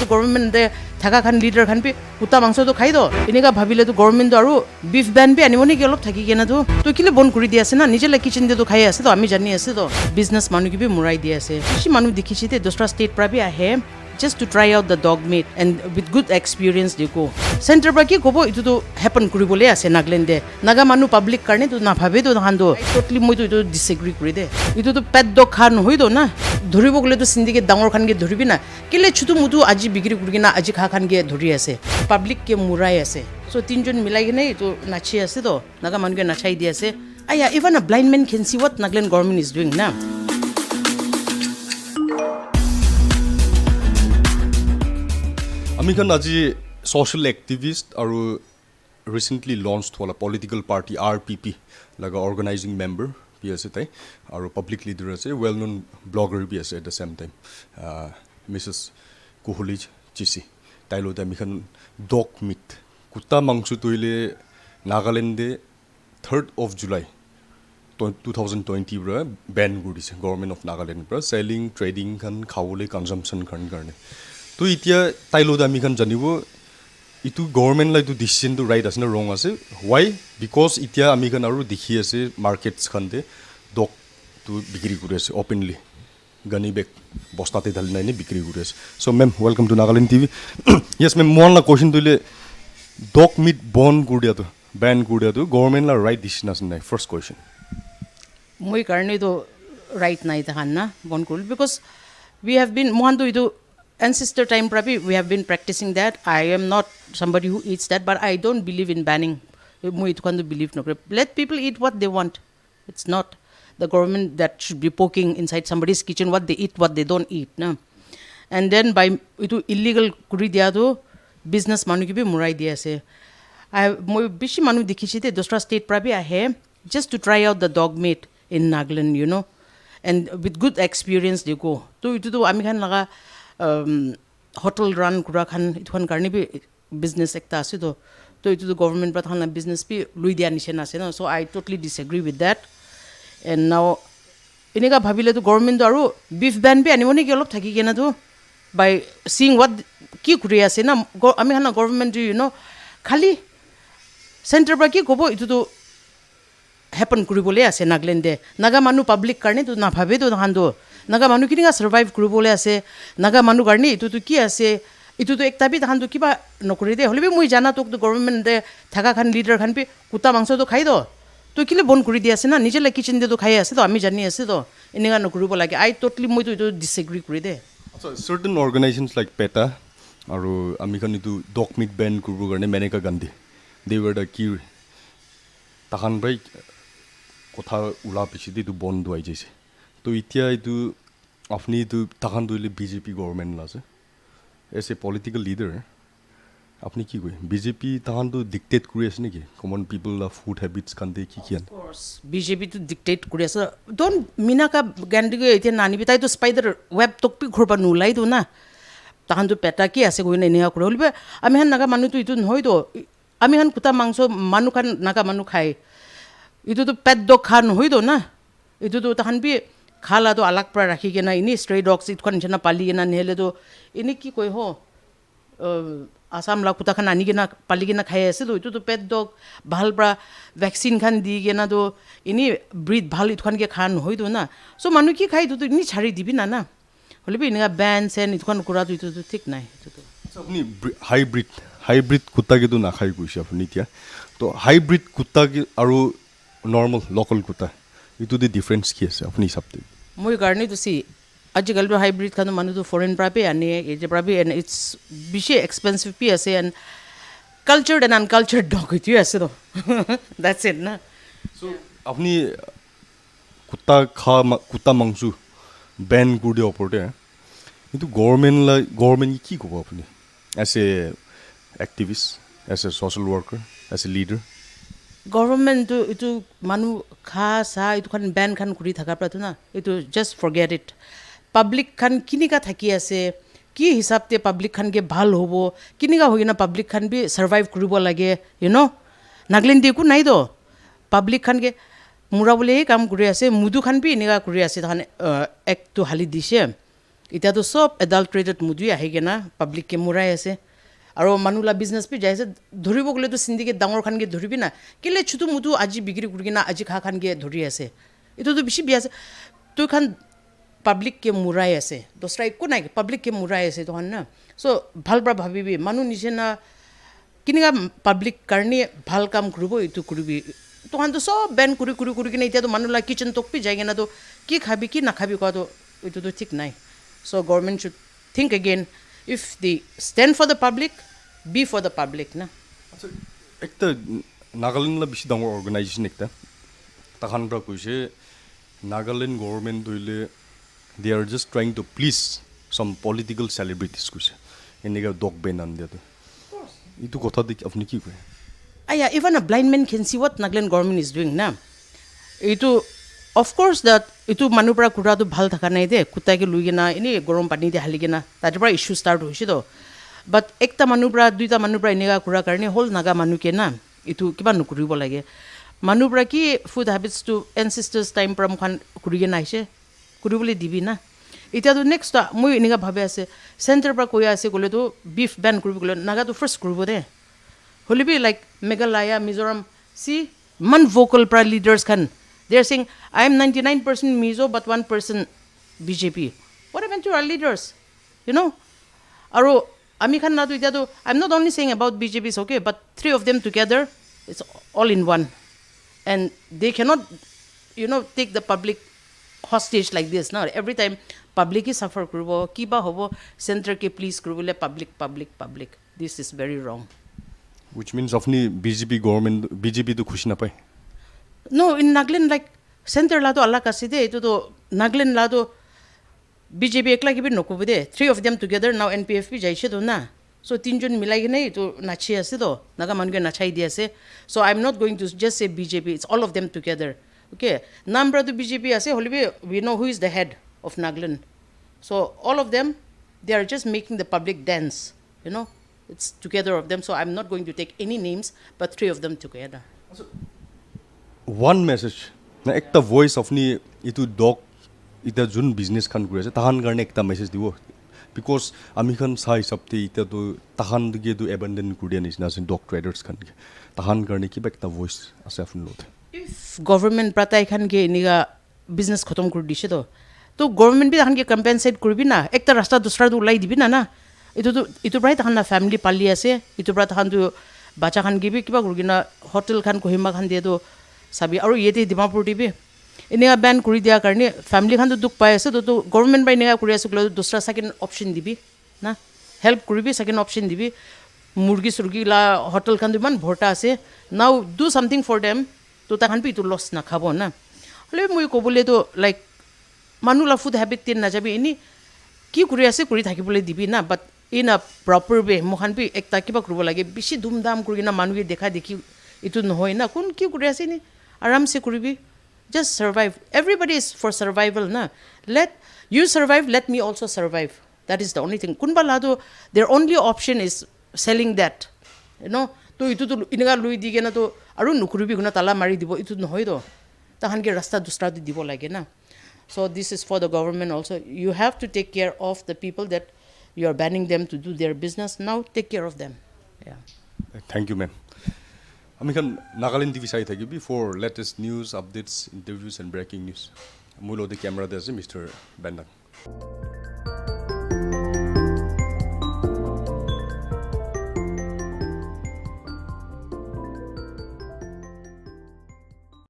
तो गवर्नमेंट दे थाका खान लीडर खान भी कुत्ता मांस तो खाई दो इनका भाविले तो गवर्नमेंट और बीफ बैन भी आनिबो नेকি অলপ থাকি কেনা তো কিলে বন কৰি দি আছে না নিজে কিচেন দে তো খাই আছে তো আমি জানি আছে তো বিজনেস মানুহ কি भी মুৰাই দি আছে বেছি মানুহ দেখিছি তে দোসৰা স্টেট পৰা भी আহে just to try out the dog meat and with good experience they go center ba ki kobo itu to happen kuribole ase Nagaland de naga manu public karne to na bhabe to hando totally moi to disagree kuri de itu to pet dog khan hoi do na dhuribo gole to syndicate dangor khan ge dhuribi na kile chutu mutu aji bigri kuri na aji kha khan ge dhuri ase public ke murai ase so tinjon milai ge nai to nachi ase to naga manu ge nachai di ase aya even a blind man can see what Nagaland government is doing na আমি kan আজি social activist aru recently launched wala political party RPP laga organizing member ps tai aru public leader ase well known blogger bi ase at the same time Mrs. Koholi Chisi tailo ta mi kan dog meat kutta mangsu toile Nagaland de 3rd of July 2020 ra ban gudise government of Nagaland pra selling trading kan khawole consumption kan karne तो इतिया ताइलो दामी खान जानिबो इतु government लाई तो decision तो right आसे ना रंग आसे why because इतिया आमी खान आरो देखि आसे मार्केट्स खान दे डग तो बिक्री करे आसे ओपनली गनी बेग बस्ताते धालि नाइने बिक्री करे आसे so ma'am welcome to Nagaland TV yes ma'am मोन ला क्वेश्चन तोले डग मीट बन गुडिया तो बैन गुडिया तो गवर्नमेंट ला राइट डिसिजन आसे नाइ first question moi karne to right nai ta hanna bon kul because we have been mohan to itu ancestor time prabi we have been practicing that I am not somebody who eats that but I don't believe in banning moi it kan believe no let people eat what they want it's not the government that should be poking inside somebody's kitchen what they eat what they don't eat na and then by itu illegal kuri dia to business manu ki bhi murai dia ase I moi bishi manu dikhichi te dosra state prabi ahe just to try out the dog meat in Nagaland you know and with good experience they go to itu to ami khan laga hotel run kura khan itkhon karni bi business ekta ase to itu to government pra thana business bi lui dia nishena ase na so I totally disagree with that and now ineka bhabile to government aru beef ban bi animo neki olop thaki kena to by seeing what ki kuri ase na ami hana government you know khali center pra ki kobo itu to happen kuribole ase Nagaland de naga manu public karne to na bhabe to hando naga manu kininga survive kuribole ase naga manu garni itu to ki ase itu to ekta bi hando kiba nokuri de holibi moi jana to government de thaka khan leader khan bi kutta mangso to khai do to kile bon kuri di ase na nije la kitchen de to khai ase to ami jani ase to eninga nokuribo lage I totally moi to disagree kuri de so certain organizations like PETA aru ami khan itu dog meat ban kuribo garne Maneka Gandhi they were the key tahan bai কথা উলা পিছিদি তো বন্ধ হৈ যাইছে তো ইতিয়া ইটো আপনি তো তাখান দইলে বিজেপি গভর্নমেন্ট আছে এজ এ পলিটিক্যাল লিডার আপনি কি কই বিজেপি তাখান তো ডিক্টেট কৰি আছে নেকি common people of food habits কান্তে কি কি অফ কোর্স বিজেপি তো ডিক্টেট কৰি আছে ডোন্ট মিনাকা গান্ধীকে এতিয়া নানিবি তাই তো স্পাইডাৰ ওয়েব টকপি ঘৰবা নুলাই তো না তাহান তো পেটা কি আছে গৈ নেনিয়া কৰি হলবে আমি হান নাগা মানুহ তো ইটো নহয় তো আমি হান কুতা মাংস মানুহ খান নাগা মানুহ খাই itu to pet dog khan hoi do na itu to tahan bi khala to alag pra rakhi ke na ini stray dogs it khan jana pali ke na nele to ini ki koi ho asam la kuta khan ani ke na pali ke na khai ase to itu to pet dog bhal pra vaccine khan di ke na to ini breed bhal it khan ke khan hoi do na so manu ki khai to ini chhari dibi na na holibi ini ban sen it khan kura to itu to thik nai itu to apni hybrid kutta ke to na khai koise apni tia to hybrid kutta ke aru normal local kuta itu the difference ki ase apni sabte moi garni to see ajikal to hybrid khan manu to foreign pra pe ani eje pra pe and it's bishi expensive pi ase and cultured and uncultured dog itu ase to that's it na so apni kutta mangsu ban gudi oporte itu government ki kobo apni as a activist as a social worker as a leader government to itu manu kha sa itu khan ban khan kuri thaka pra na itu just forget it public khan kinika thaki ase ki hisab te public khan ke bhal hobo kinika hoina public khan bi survive kuribo lage you know Nagaland de ku nai do public khan ke mura bole kam kuri ase mudu khan bi nika kuri ase than ek to hali dise এতিয়াতো সব এডাল্ট্ৰেটেড মুদুই আহি কেনা পাব্লিককে মুৰাই আছে আৰু মানুহলা business P যাইছে ধৰিব গ'লেতো syndicate ডাঙৰ খানকে ধৰিবি না কেলে ছুটু মুটু আজি বিক্ৰী কৰি কিনা আজি খা খানকে ধৰি আছে এইটোতো বেছি বিয়া আছে তুই খান পাব্লিককে মুৰাই আছে দোসৰা একো নাই পাব্লিককে মুৰাই আছে তোহান না চ' ভাল পৰা ভাবিবি মানুহ নিচিনা কিনেকা পাব্লিক কাৰণে ভাল কাম কৰিব এইটো কৰিবি তোহানতো সব বেন কৰি কিনে এতিয়াতো মানুহলা কিচেন টকপি যায় কিনাতো কি খাবি কি নাখাবি কোৱাটো এইটোতো ঠিক নাই so' government should think again if they stand for the public be for the public না আচ্ছা একটা নাগালেণ্ডলা বেছি ডাঙৰ অৰ্গেনাইজেশ্যন একটা তাহান পৰা কৈছে নাগালেণ্ড গভৰ্ণমেণ্ট ধৰিলে they are just trying to please some political celebrities কৈছে এনেকৈ ডগ বেন আন দিয়াটো এইটো কথা দেখি আপুনি কি কয় Yeah, even a blind man can see what Nagaland government is doing now. Itu, of course, that itu manupra kura tu bhal thaka nai de kutai ke lui na ini gorom pani de hali na that pra issue start hoise to but ekta manupra duita manupra inega kura karne whole naga manu ke na itu kiba nukuribo lage manupra ki food habits to ancestors time pra mukhan kurige na aise kuribole dibi na এতিয়া তো next মই এনেকা ভাবে আছে centre পৰা কৈ আছে গ'লে তো বিফ বেন কৰিব গ'লে নাগা তো ফাৰ্ষ্ট কৰিব দে হ'লে বি লাইক মেঘালয়া মিজোৰাম চি মান ভোকেল পৰা লিডাৰ্ছ খান they are saying I am 99% Mizo but 1% BJP what happen to our leaders you know' আৰু আমি খান নাতো এতিয়াতো I am not only saying about BJP's okay but 3 of them together it's all in one and they can't you know' take the public hostage like this now every time public is suffer krubo kiba hobo center ke please krubule public this is very wrong which means apni BJP government BJP to khushi na pai no in Nagaland like center la to alla kasi de etu to Nagaland la to BJP ekla ki bi nokubu de 3 of them together now NPFP jaise do na so tinjon milai ke nai to nachi ase to naga manu ke nachai di ase so I'm not going to just say BJP it's all of them together okay number to BJP ase holibe we know who is the head of Nagaland so all of them they are just making the public dance you know it's together of them so I'm not going to take any names but 3 of them together one message na ekta voice apni itu dog ita jun business khan kuri ase tahan karne ekta message dibo because ami khan sai sabte ita to tahan dige du abandon kuriya nisna sin dog traders khan tahan karne ki ekta voice ase apni lot if government pratai khan ke niga business khatam kuri dishe to government bi khan ke compensate kurbi na ekta rasta dusra du ulai dibi na itu prai tahan na family pali ase itu pra tahan tu bacha khan gibi kiba kurgina hotel khan kohima khan de to sabi aru yete dimapur dibi enega ban kuri dia karne family khan tu duk pai ase to government bai enega kuri ase kula dusra second option dibi na help kuribi second option dibi murgi surgi la hotel khan du man bhorta ase now do something for them to ta khan pi tu loss na khabo na hole moi kobole to like manula food habit tin na jabi ini ki kuri ase kuri thakibole dibi na but in a proper way mohan pi ekta kiba kurbo lage bishi dhumdham kuri na manu ke dekha dekhi itu nohoy na kun ki kuri ase ni aram se kuribi just survive everybody is for survival na let you survive let me also survive that is the only thing kunba lado their only option is selling that you know to itu to inaga lui dige na to aru nukuribi guna tala mari dibo itu nohoy do tahan ke rasta dusra dibo lage na so this is for the government also you have to take care of the people that you are banning them to do their business now take care of them yeah thank you ma'am ami khan Nagaland TV sai thakibi for latest news updates interviews and breaking news mulo de camera de ase Mr. Bandang